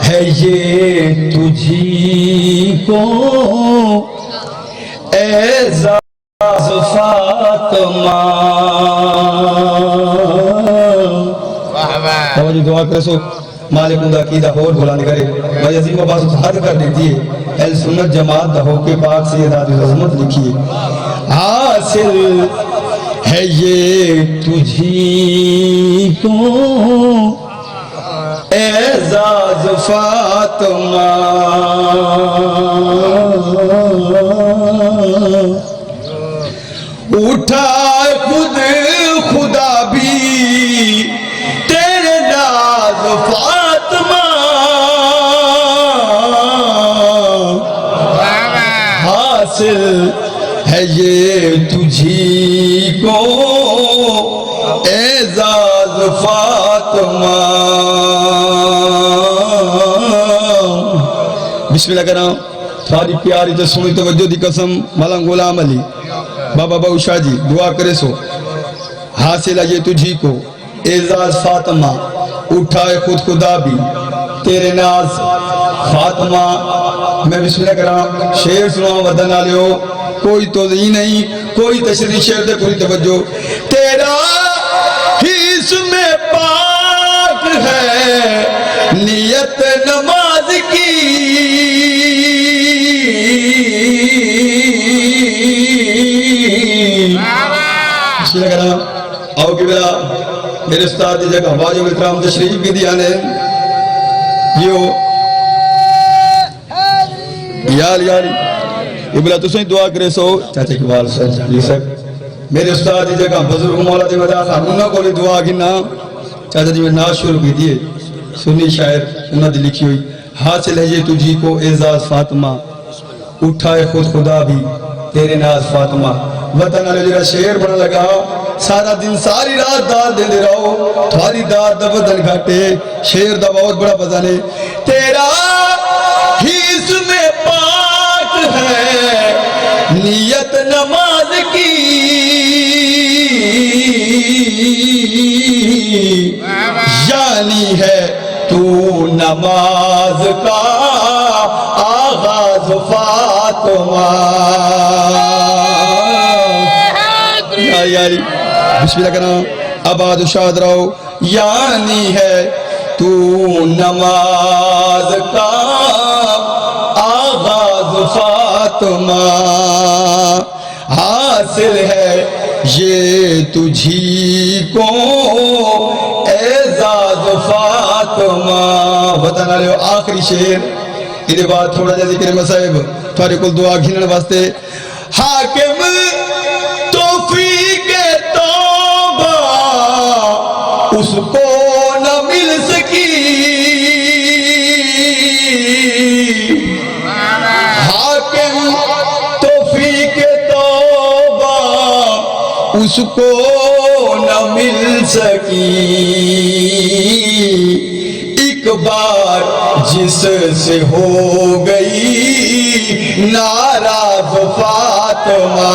ہے یہ تجھی کو اعزاز فاطمہ. توجہ دعا کرے سو مالک دا عقیدہ اور بلند کرے. بھائی عظیم عباس حد کر دیتی ہے اہل سنت جماعت دا ہو کے پاک سیدات عظمت لکھی ہے. حاصل ہے یہ تجھی کو اعزاز فاطمہ. اٹھا خود خدا بھی تیرے ناز فاطمہ. حاصل ہے یہ تجھی کو اعزاز فاطمہ. بسم اللہ کرام. ساری پیاری تو سنی توجہ دی قسم ملنگ غلام علی بابا بہو شاہ جی دعا کرے سو. حاصل ہے یہ تجھی کو اعزاز فاطمہ. اٹھائے خود خدا بھی تیرے ناز فاطمہ. میں بسم اللہ کرام شعر سناؤں وطن آلیو. کوئی توضیح نہیں کوئی تشریح شعر دے پوری توجہ. تیرا ہی اسم پاک ہے نیت نماز کی. بسم اللہ کرام. آؤ کہ بلا میرے استاد دی جگہ واجب اکرام تشریف بھی دیا نے یہ یار یہ بلا تو سنی دعا کرے سو چاچے اقبال صاحب میرے استاد دی جگہ بزرگ مولا دی وجہ خانونہ کو لی دعا گنا چاچا جی میں ناز شروع کی دیئے. سنی شاعر انہوں نے لکھی ہوئی. حاصل ہے یہ تجھی کو اعزاز فاطمہ. اٹھائے خود خدا بھی تیرے ناز فاطمہ. وطن علی جگہ شعر بڑھا لگا. سارا دن ساری رات دار دے دے رہو تھواری دار دا بدن گھاٹے. شعر دا بہت بڑا بزانے. تیرا ہی اسم پاک ہے نیت نماز کی. یعنی ہے تو نماز کا آغاز فاطمہ. یاری بسم اللہ کرام. آباد و شاد رہو. یعنی ہے تو نماز کا آغاز فاطمہ. حاصل ہے یہ تجھی کو اعزاز فاطمہ. وطن علیہ آخری شعر یہ بات تھوڑا جا ذکر مسائب تھوڑے کل دعا گھنن واسطے. حاکم توفیق توبہ اس کو نہ مل سکی. حاکم توفیق توبہ اس کو نہ مل سکی. ایک بار جس سے ہو گئی ناراض فاطمہ.